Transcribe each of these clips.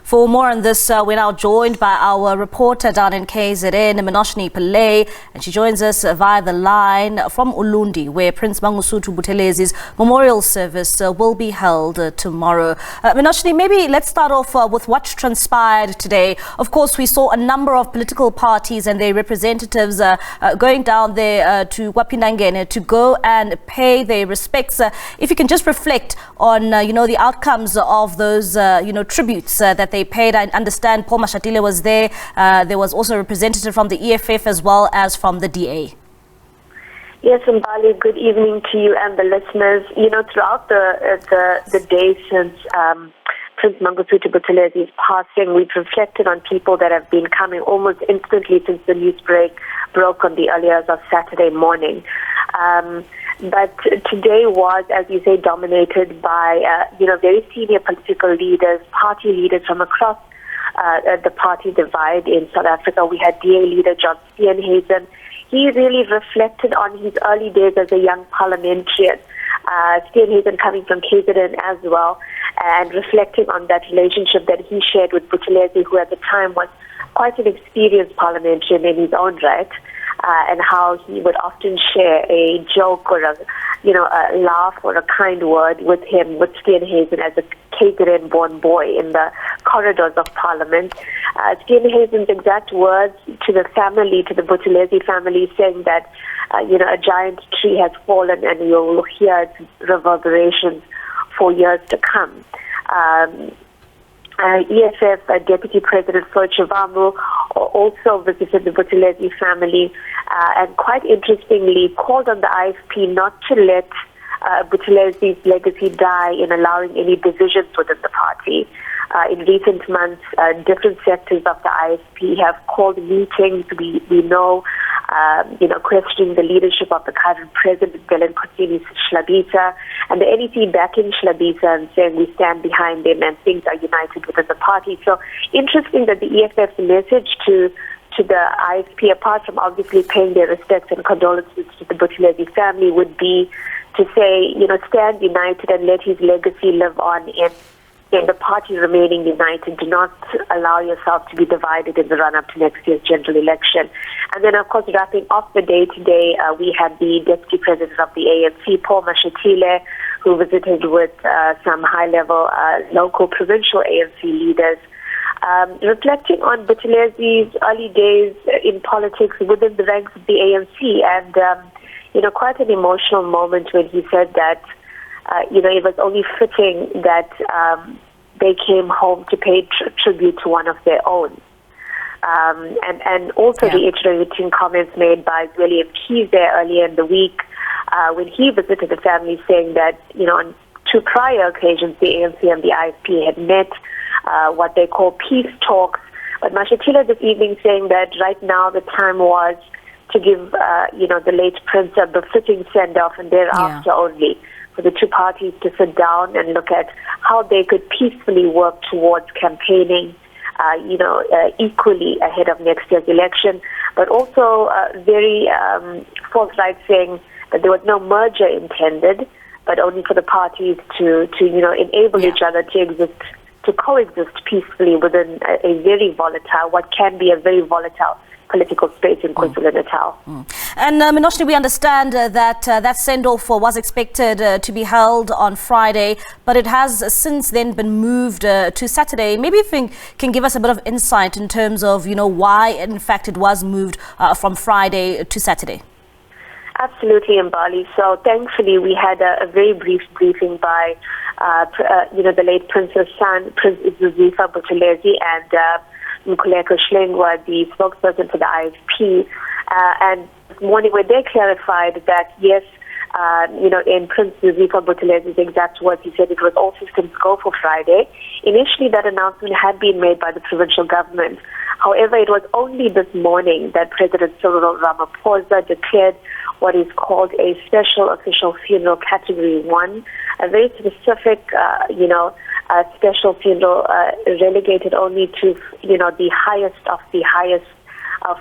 For more on this, we're now joined by our reporter down in KZN, Minoshni Pillay, and she joins us via the line from Ulundi, where Prince Mangosuthu Buthelezi's memorial service will be held tomorrow. Minoshni, maybe let's start off with what transpired today. Of course, we saw a number of political parties and their representatives going down there to Wapinangene to go and pay their respects. If you can just reflect on, the outcomes of those, tributes that they paid. I understand Paul Mashatile was there. There was also a representative from the EFF as well as from the DA. Yes, Mbali, good evening to you and the listeners. Throughout the day since Prince Mangosuthu Buthelezi's passing, we've reflected on people that have been coming almost instantly since the news broke on the early hours of Saturday morning. But today was, as you say, dominated by, very senior political leaders, party leaders from across the party divide in South Africa. We had DA leader John Steenhuisen. He really reflected on his early days as a young parliamentarian. Steenhuisen coming from KZN as well, and reflecting on that relationship that he shared with Buthelezi, who at the time was quite an experienced parliamentarian in his own right. And how he would often share a joke or a laugh or a kind word with him, with Steenhuisen as a KZN-born boy in the corridors of Parliament. Steenhuisen's exact words to the family, to the Buthelezi family, saying that, a giant tree has fallen and you'll hear its reverberations for years to come. EFF Deputy President Chivamu also visited the Buthelezi family and quite interestingly called on the IFP not to let Buthelezi's legacy die in allowing any divisions within the party. In recent months, different sectors of the IFP have called meetings. We know, questioning the leadership of the current president, Schlabisa, and the NEC backing Schlabisa and saying we stand behind him and things are united within the party. So interesting that the EFF's message to the IFP, apart from obviously paying their respects and condolences to the Buthelezi family, would be to say, stand united and let his legacy live on in the party remaining united. Do not allow yourself to be divided in the run-up to next year's general election. And then, of course, wrapping off the day today, we had the Deputy President of the ANC, Paul Mashatile, who visited with some high-level local provincial ANC leaders, reflecting on Buthelezi's early days in politics within the ranks of the ANC. And, quite an emotional moment when he said that, it was only fitting that they came home to pay tribute to one of their own. And also reiterating comments made by William Keys there earlier in the week when he visited the family, saying that, on two prior occasions, the ANC and the IFP had met what they call peace talks. But Mashatile this evening saying that right now the time was to give, the late Prince a befitting send-off, and thereafter only for the two parties to sit down and look at how they could peacefully work towards campaigning, equally ahead of next year's election, but also very forthright saying that there was no merger intended, but only for the parties to enable each other to coexist peacefully within a very volatile, what can be a very volatile political space in KwaZulu-Natal. And Minoshni, we understand that send-off was expected to be held on Friday, but it has since then been moved to Saturday. Maybe if you can give us a bit of insight in terms of, why in fact it was moved from Friday to Saturday. Absolutely, Mbali. So thankfully we had a very brief briefing by, the late Prince's son, Prince Mangosuthu Buthelezi, and Mkhuleko Shlengwa, the spokesperson for the IFP, and this morning where they clarified that yes, in Prince Mangosuthu Buthelezi's exact words, he said it was all systems go for Friday. Initially, that announcement had been made by the provincial government. However, it was only this morning that President Cyril Ramaphosa declared what is called a special official funeral category 1, a very specific, special funeral relegated only to, the highest of the highest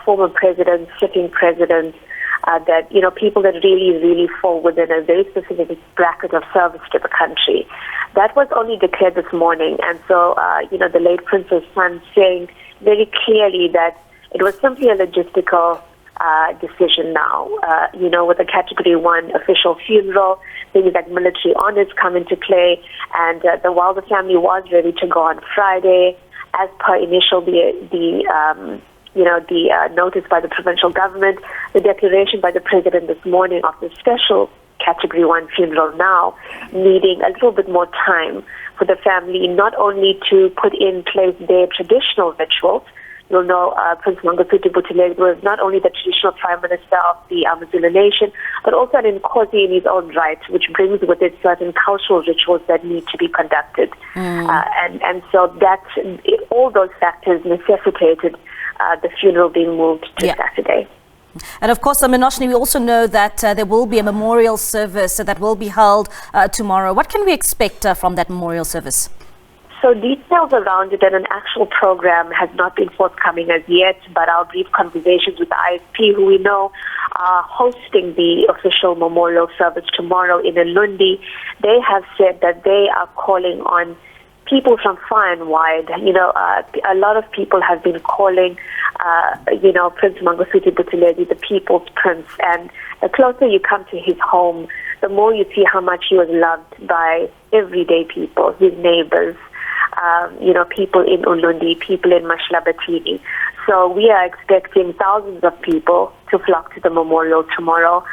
former presidents, sitting presidents, that, you know, people that really fall within a very specific bracket of service to the country. That was only declared this morning. And so, you know, the late Prince's son saying very clearly that it was simply a logistical decision now. You know, with a Category 1 official funeral, things like military honors come into play, and while the family was ready to go on Friday, as per initial notice by the provincial government, the declaration by the president this morning of the special Category 1 funeral now needing a little bit more time for the family not only to put in place their traditional rituals. You'll know Prince Mangosuthu Buthelezi was not only the traditional Prime Minister of the AmaZulu nation, but also an Nkosi in his own right, which brings with it certain cultural rituals that need to be conducted. And so that all those factors necessitated the funeral being moved to Saturday. And of course, Minoshni, we also know that there will be a memorial service that will be held tomorrow. What can we expect from that memorial service? So details around it and an actual program has not been forthcoming as yet, but our brief conversations with the IFP, who we know are hosting the official memorial service tomorrow in Ulundi, they have said that they are calling on people from far and wide. You know, a lot of people have been calling, you know, Prince Mangosuthu Buthelezi the People's Prince, and the closer you come to his home, the more you see how much he was loved by everyday people, his neighbors, you know, people in Ulundi, people in Mashlabatini. So we are expecting thousands of people to flock to the memorial tomorrow,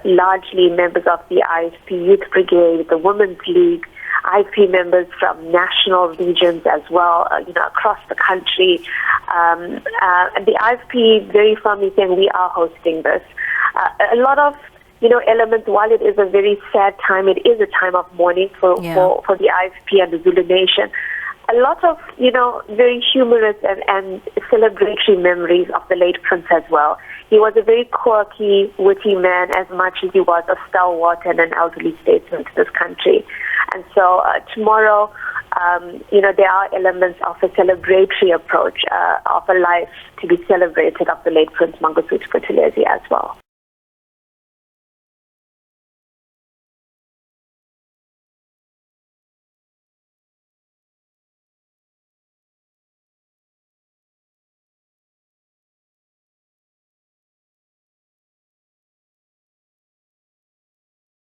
largely members of the IFP Youth Brigade, the Women's League, IFP members from national regions as well, you know, across the country. And the IFP very firmly saying we are hosting this. A lot of, you know, elements, while it is a very sad time, it is a time of mourning for the IFP and the Zulu nation. A lot of, you know, very humorous and celebratory memories of the late Prince as well. He was a very quirky, witty man as much as he was a stalwart and an elderly statesman to this country. And so tomorrow, you know, there are elements of a celebratory approach of a life to be celebrated of the late Prince Mangosuthu Buthelezi as well.